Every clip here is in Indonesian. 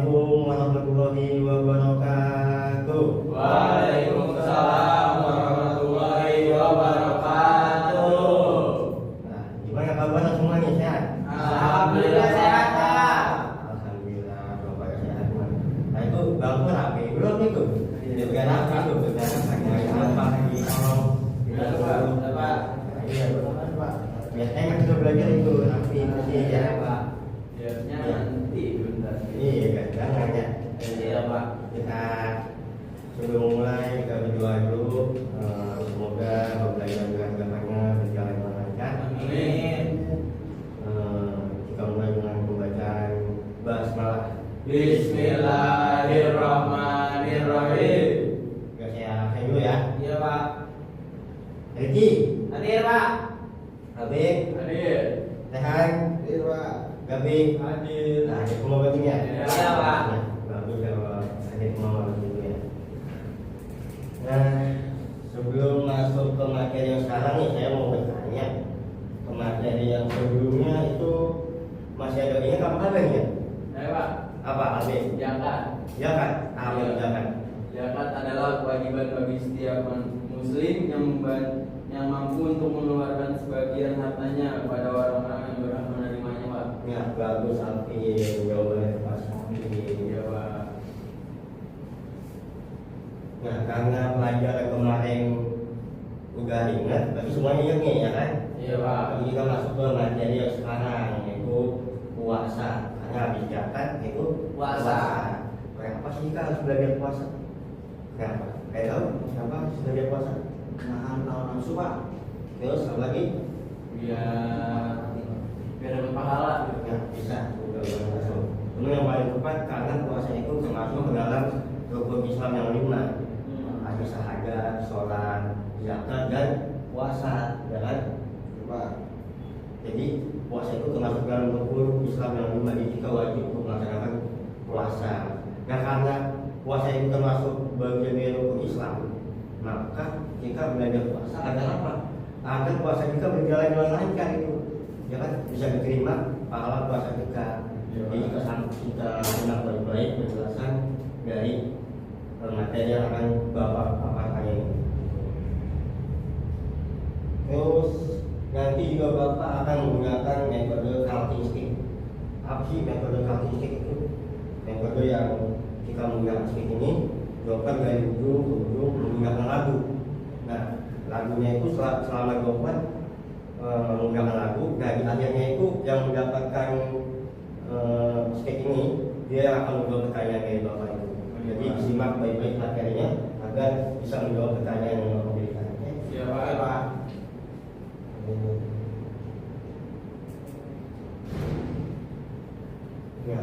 Assalamualaikum warahmatullahi wabarakatuh. Waalaikumsalam warahmatullahi wabarakatuh. Nah, gimana kabarnya semuanya, sehat? Alhamdulillah sehat, Kak. Alhamdulillah, bapak sehat. Nah itu bangun HP belum itu? Dia pegang HP itu, pegang apa lagi? Pak. Iya, Pak. Biasanya kan kita belajar itu HP itu ya, Pak. Biasanya nanti bentar. Iya, jangan ya. Iya, Pak. Kita sebelum mulai kita berdoa dulu. Semoga pembelajaran agamanya berjalan dengan lancar. Amin. Kita mulai dengan pembacaan basmalah. Bismillahirrahmanirrahim. Ya, saya dulu ya. Iya, Pak. Riki, Hadir, Pak. Habib, Hadir. Tehan, Hadir, Pak. Gabi. Hadir. Nah, kita mau baginya. Iya, Pak. Nah, bagus kalau ada mau dulu ya. Nah, sebelum masuk ke materi yang sekarang nih, saya mau bertanya. Ke materi yang sebelumnya itu masih ada ini kapan ya? Ayo, Pak. Apa Habib? Zakat. Ya kan? Amin jangan. Zakat adalah kewajiban bagi setiap muslim yang mampu untuk mengeluarkan sebagian hartanya kepada orang-orang yang berhak menerimanya, Pak. Ya, bagus Alfi, jawabannya pas Alfi. Iya, Pak. Nah, karena pelajaran kemarin udah ingat, berarti semuanya ingat nih ya kan? Iya, Pak. Jadi kita masuk ke materi yang sekarang yaitu puasa. Karena habis zakat itu Puasa. Kenapa sih kita harus belajar puasa? Kenapa? Tahu? Kenapa harus belajar puasa? Nahan hawa nafsu, Pak. Terus apa lagi? Biar dapat pahala. Ya, bisa. Udah masuk. Ini yang paling tepat karena puasa itu termasuk ke dalam rukun Islam yang 5. Ada syahadat, sholat, zakat dan puasa, ya kan? Pak. Jadi puasa itu termasuk dalam rukun Islam yang 5, jadi kita wajib untuk melaksanakan puasa. Nah, karena puasa itu termasuk bagian dari rukun Islam, maka kita belajar puasa agar apa? Agar puasa kita berjalan dengan lancar itu, ya kan? Bisa diterima pahala puasa kita. Jadi kita simak baik-baik penjelasan dari materi yang akan Bapak paparkan ini. Terus nanti juga Bapak akan menggunakan metode counting stick. Apa sih metode counting stick itu? Metode yang kita menggunakan stick ini dilakukan dari ujung ke ujung menggunakan lagu. Nah, lagunya itu selama dilakukan menggunakan lagu. Nah, di akhirnya itu yang mendapatkan stick ini dia akan menjawab pertanyaan dari Bapak itu. Jadi simak baik-baik materinya agar bisa menjawab pertanyaan yang Bapak berikan. Iya, Pak. Ya,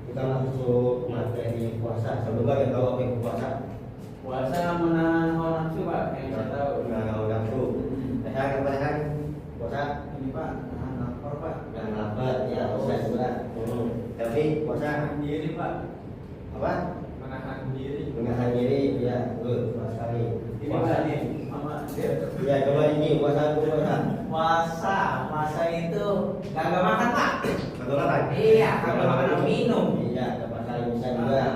kita masuk materi puasa. Sebelumnya kita tahu apa itu puasa? Puasa menahan hawa nafsu, Pak. Yang saya tahu. Nah, kalau nafsu, saya katakan puasa Ini, Pak. Nahan lapar, Pak. dan lapar, ya puasa juga. Tapi puasa Diri, Pak. apa? Menahan diri. Menahan diri, ya, betul, puasa sekali. Ini, Pak, nih. Mama. Ya, coba ini puasa itu puasa. Puasa itu kagak makan, Pak. Betul kan? Iya, kagak makan minum. Iya, puasa bisa juga.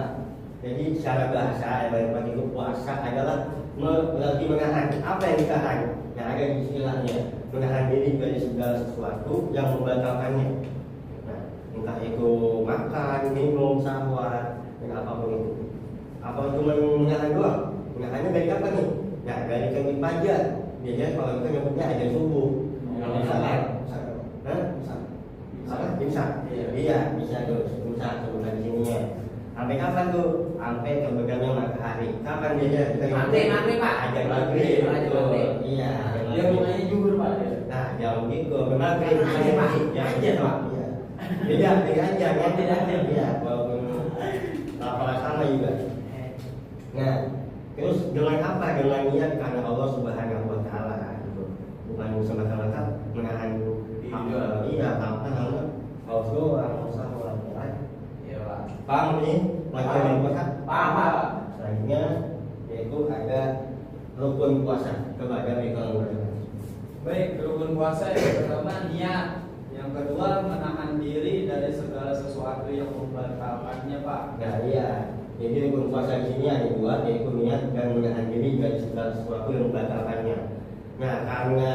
Jadi secara bahasa baik itu puasa adalah berarti menahan. Apa yang ditahan? Yang ada di istilahnya menahan diri dari segala sesuatu yang membatalkannya. Nah, entah itu makan, minum, syahwat, dan apapun itu. Apa cuma menahan doang? Menahannya dari apa nih? Ya, dari kami pajak. Biasanya kalau kita nyebutnya aja subuh. Bisa kan? Hah? Apa? Imsak? Iya, bisa tuh. Imsak sebutan di sininya. Sampai kapan tuh? Sampai terbenamnya matahari. Kapan dia? Mati, Pak. Ada maghrib. Iya. Dia mulainya juhur, Pak. Nah, jam gitu. Maghrib. Aja, Pak. Aja, Pak. Iya. Beda aja. Kan tidak aja. Iya. Walaupun lafal sama juga. Nah, terus dengan apa? Dengan niat karena Allah Subhanahu Wa Taala. Bukan semata-mata menahan. Iya, tanpa hanya kalau orang usaha melakukan. Iya, Pak. Paham nih? Materi puasa? Paham, Pak. Selanjutnya yaitu ada rukun puasa. Coba dari kalau Baik, rukun puasa yang pertama niat, yang kedua menahan diri dari segala sesuatu yang membatalkannya, Pak. Nah iya, jadi rukun puasa di sini ada dua, yaitu niat dan menahan diri dari segala sesuatu yang membatalkannya. Nah karena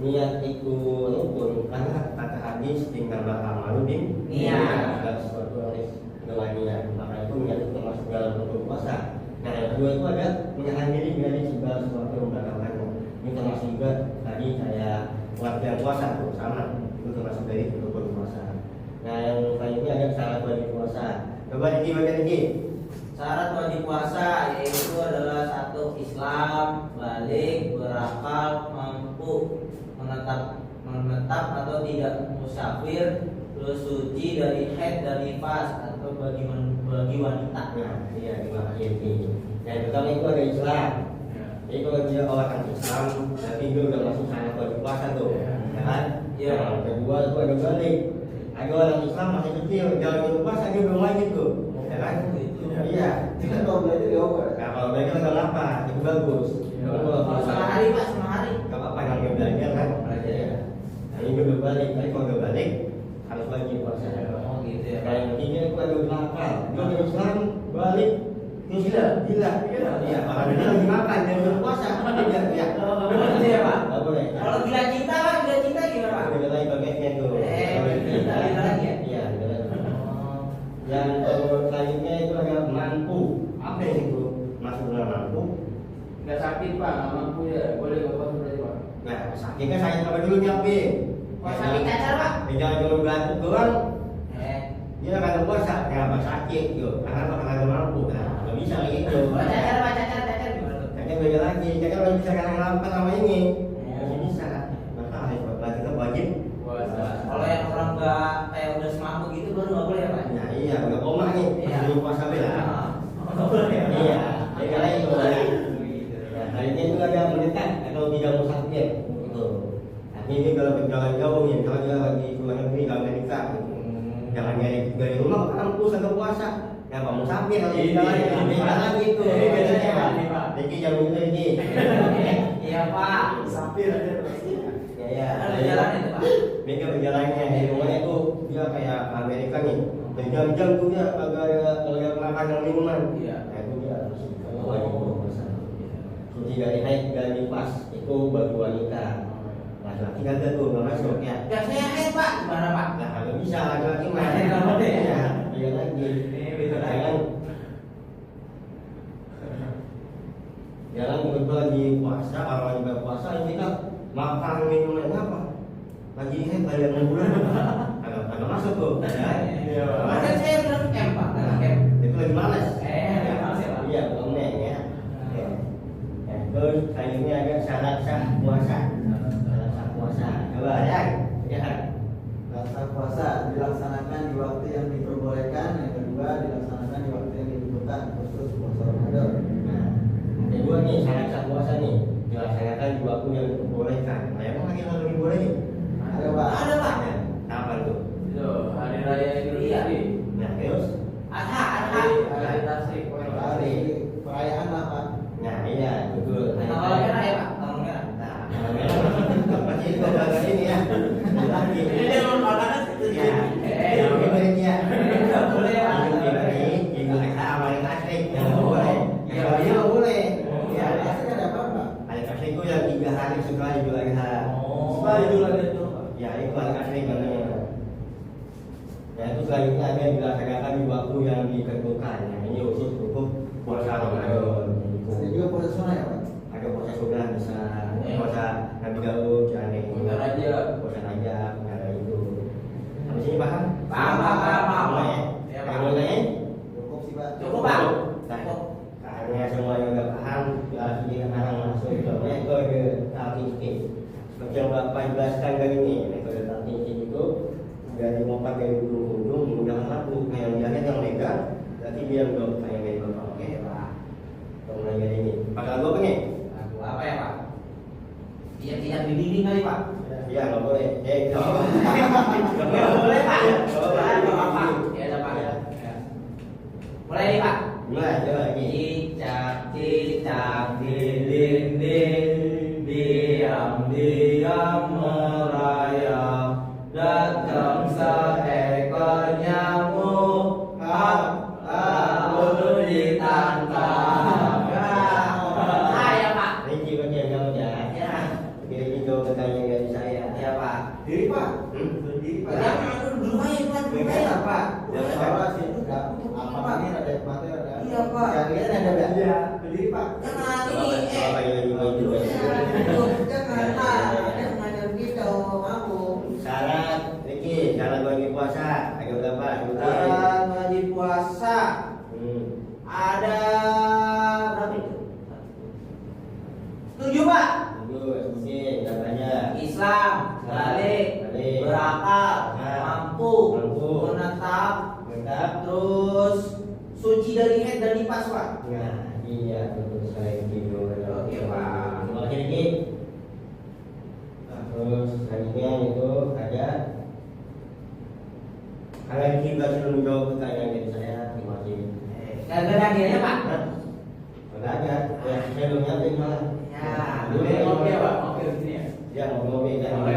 niat itu rukun, karena kata hadis tinggal amal bin segala sesuatu harus dengan niat. Maka itu niat itu termasuk dalam rukun puasa. Nah yang kedua itu ada menahan diri dari segala sesuatu yang membatalkannya. Ini termasuk juga tadi saya latihan puasa tuh sama, itu termasuk dari rukun puasa. Nah yang selanjutnya ada syarat wajib puasa. Coba bagian ini. Syarat wajib puasa yaitu adalah satu, Islam, balik, berakal, mampu menetap atau tidak musafir, terus suci dari haid dan nifas atau bagi wanita. Nah, iya terima kasih ini. Yang pertama itu ada Islam. Jadi kalau dia orang Islam, berarti dia udah masuk syarat wajib puasa tuh, ya kan? Iya. Yang kedua itu ada balik. Ada orang Islam masih kecil, jalan wajib puasa dia belum wajib tuh, ya kan? Iya. Kita kalau belajar ya apa? Nah kalau belajar nggak apa, itu bagus. Kalau setengah hari Pak, setengah hari. Gak apa-apa namanya belajar kan? Belajar ya. Nah ini juga balik, tapi kalau nggak balik harus wajib puasa. Oh gitu ya. Kayak yang ketiga itu ada berakal. Dia orang Islam balik terus gila. Iya, orang dia lagi makan dia belum puasa. Tidak ya. Boleh ya Pak? Nggak boleh. Kalau gila cinta Pak, gila cinta gimana Pak? Beda lagi paketnya tuh. Beda lagi ya? Iya, beda lagi. Yang selanjutnya itu ada mampu. Apa yang itu? Masuk dalam mampu. Nggak sakit, Pak, nggak mampu ya, boleh nggak puasa berarti, Pak? Nah, sakitnya saya sama dulu nyiapin. Kalau sakit cacar Pak? Jangan cuma batuk doang. Dia akan puasa, kenapa sakit gitu? Karena apa? Karena nggak mampu. Nah, nggak bisa gitu. Kalau cacar Pak, cacar gimana tuh? Kakek beda lagi, kakek kalau bisa karena ngelakukan sama ini, masih bisa. Maka harus kita wajib. Puasa. Kalau yang orang nggak kayak udah semampu gitu baru nggak boleh ya Pak? Nah iya, udah koma nih, Iya. belum puasa bela. Nggak boleh ya? Iya, jadi lain itu boleh. Nah, lainnya itu ada mendekat atau tidak musafir, gitu. Nah, ini kalau berjalan jauh nih, kalau dia lagi keluar negeri, kalau Amerika, gitu. Jangan dari rumah ke kampus atau puasa. Ya Pak musafir kalau Ini, kita lagi, ini, beda lagi tuh. ini bedanya, Bedanya, Pak. Ini, Pak. Jadi jauh lagi. Iya Pak. Sampir aja pasti. Ya, Ada jalan itu Pak. mereka berjalannya di rumahnya tuh dia kayak Amerika nih, berjam-jam tuh dia agak makanan minuman. Iya. Nah itu dia harus wajib puasa. Suci dari haid dan nifas itu bagi wanita. Laki-laki kagak tuh nggak masuk ya. Ya saya haid Pak, gimana Pak? Nah kalau bisa laki-laki mah. Nggak boleh ya? Ya, dia lagi. Ini beda lagi. Jangan tiba-tiba lagi puasa, kalau lagi berpuasa ini kan makan minuman apa? Lagi haid bayar bulan. Agak masuk tuh. Iya, Pak. Kemarin saya bilang camp Pak, dalam camp. Itu lagi males. Lagi males ya, Pak? Iya, belum ya. Ya, terus selanjutnya ada syarat sah puasa. Syarat sah puasa. Coba ya. Ya. Rasa puasa dilaksanakan di waktu yang diperbolehkan, yang kedua dilaksanakan di waktu yang dibutuhkan, khusus puasa Ramadan. Nah, yang kedua nih syarat sah puasa nih dilaksanakan di waktu yang diperbolehkan. Nah, emang lagi kalau dibolehin? Ada Pak? Ada Pak. Nah, kapan tuh? Itu hari raya Idul Fitri. Nah, terus? Adha. Hari tasrik. Hari perayaan lah Pak. Nah, iya, betul. Tanggal merah ya Pak, tanggal merah. Nah, pasti itu bagian ini ya. Lagi. Ini memang makanan itu Ya, yang ini ya. Nggak boleh ya Pak. Ibu Eka awalnya tasrik, yang nggak boleh. Yang lain nggak boleh. Ya, biasanya ada apa Pak? Hari tasrik itu yang 3 hari setelah Idul Adha. Setelah Idul Adha itu. Ya, itu hari tasrik namanya. Ya, itu selanjutnya ada yang dilaksanakan di waktu yang ditentukan. Nah, ini khusus untuk puasa Ramadan. Ada juga puasa sunnah ya Pak? Ada puasa sunnah bisa, puasa Nabi Daud, Puasa Rajab. puasa Rajab, ada itu. Habis ini paham? Paham. Ya. Ya, Yang paham. mau nanya? Cukup sih Pak. Cukup Pak. Nah, karena semuanya udah paham, jadi sekarang langsung ke metode talking. Seperti yang Bapak jelaskan kali ini, metode talking itu dari lompat dari ujung-ujung menggunakan lagu yang jalan yang lega, berarti dia udah kayak dari Bapak. Oke Pak. Mulai dari ini. Pakai lagu apa nih? Lagu apa ya Pak? Tidak di dinding kali Pak. Iya nggak boleh. Nggak Nggak boleh Pak. Nggak boleh. Nggak apa-apa. Ya udah Pak. Ya. Mulai nih Pak. Mulai coba lagi. Cicak di dinding, diam merayap, datang seekor puasa ada berapa? Syarat wajib puasa ada berapa itu? 7 Pak. Sebutin namanya. Islam, balik, berakal, mampu, menetap, terus suci dari haid dan nifas Pak. Nah, iya betul sekali gitu. Oke Pak. Coba lagi. Terus selanjutnya itu ada kalian kita sudah menjawab pertanyaan dari saya. Terima kasih. Gak ada akhirnya Pak. Enggak ada. Ya, saya belum nyamping malah. Ya. Boleh ngopi ya Pak? Ngopi di sini ya? Ya mau ngopi kan. Oke.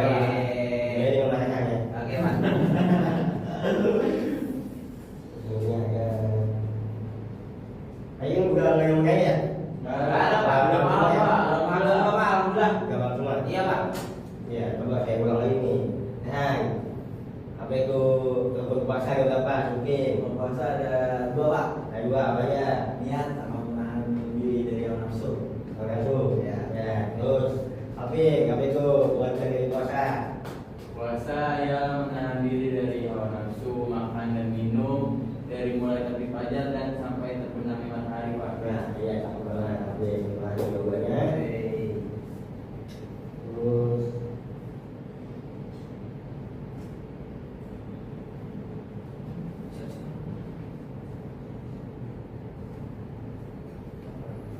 Jadi yang nanya. Oke Pak. Ini ada. Ayo udah ngomongnya ya. Gak ada Pak, udah malam Pak. Malam Pak, alhamdulillah. Gak apa cuma. Iya Pak. Ya, coba saya ulang lagi nih. Nah, apa itu rukun puasa ada apa? Mungkin Puasa ada 2 Pak. ada 2 apa ya? Niat sama menahan diri dari hawa nafsu. Langsung. Ya. Ya, terus apa itu buat dari puasa? Puasa yang menahan diri dari hawa nafsu, makan dan minum dari mulai terbit fajar dan sampai terbenamnya matahari Pak. Nah, iya tak banget. Oke, gimana jawabannya? Terus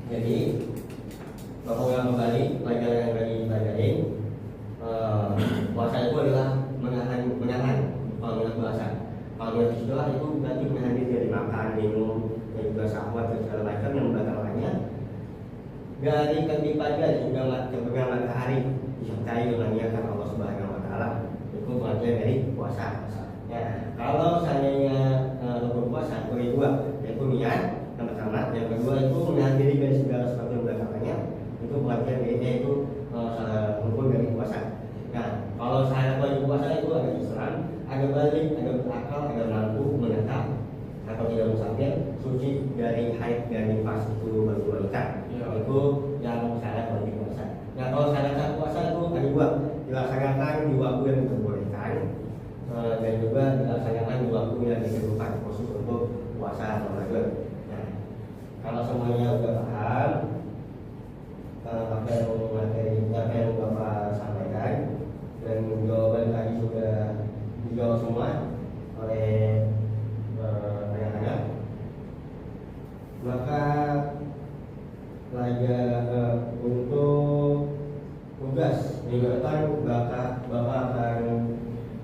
jadi mengulang kembali pelajaran yang tadi dipelajarin. Puasa itu adalah menahan kalau puasa. Kalau istilah itu berarti menahan diri dari makan, minum, dan juga syahwat dan segala macam yang membatalkannya. Dari terbit fajar hingga terbenam matahari disertai dengan niat karena Allah Subhanahu Wa Taala itu bagian dari puasa. Ya, kalau seandainya berpuasa itu 2, yaitu niat yang pertama, yang kedua itu menahan diri dari segala sesuatu yang membatalkannya itu bagian dari itu rukun dari puasa. Nah, kalau syarat wajib puasa itu ada Islam, ada balik, ada berakal, ada mampu menetap atau tidak musafir, suci dari haid dan nifas itu bagi wanita. Itu yang syarat wajib puasa. Nah, kalau syarat sah puasa itu ada 2, dilaksanakan di waktu yang diperbolehkan dan juga dilaksanakan di waktu yang ditentukan khusus untuk puasa Ramadan. Nah, kalau semuanya udah paham apa yang Bapak sampaikan dan jawaban tadi sudah dijawab semua oleh anak-anak, maka pelajar untuk tugas minggu depan Bapak akan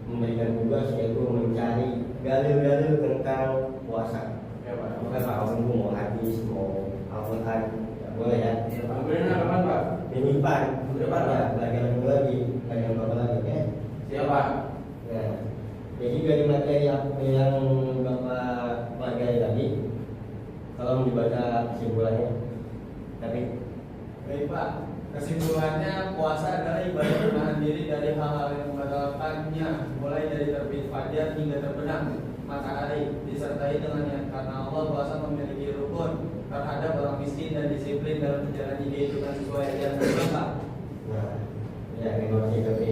memberikan tugas yaitu mencari dalil-dalil tentang puasa. Ya Pak. Maka Pak Awan mau hadis, mau Al-Quran, ya, boleh ya. Kemudian kapan Pak? Minggu depan, ya, pelajaran minggu lagi, pelajaran Bapak lagi, ya. Siapa? Ya. Jadi dari materi apa yang Bapak pelajari tadi, kalau dibaca kesimpulannya, tapi Baik Pak, kesimpulannya puasa adalah ibadah menahan diri dari hal-hal yang membatalkannya, mulai dari terbit fajar hingga terbenam matahari, disertai dengan niat karena Allah. Puasa memiliki rukun terhadap orang miskin dan disiplin dalam menjalani kehidupan sesuai ajaran Islam. nah, ya terima kasih tapi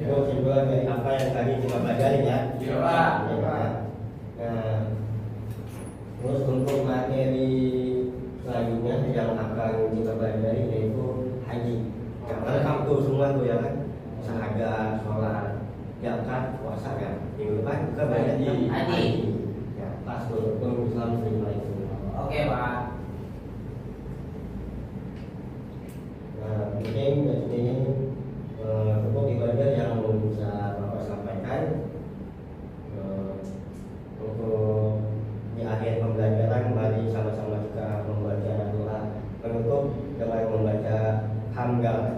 itu kesimpulan dari apa yang tadi kita pelajari ya. Iya Pak. Ya, Pak. Nah, terus untuk materi selanjutnya yang akan kita pelajari yaitu haji. Ya, lengkap tuh semua tuh ya kan, syahadat, sholat, zakat, puasa kan. Minggu depan kita belajar Haji. Ya, pas tuh Islam terima itu. Oke Pak. Nah, mungkin ini cukup ibadah yang bisa Bapak sampaikan untuk di akhir pembelajaran. Mari sama-sama kita membaca doa penutup dengan membaca hamdalah.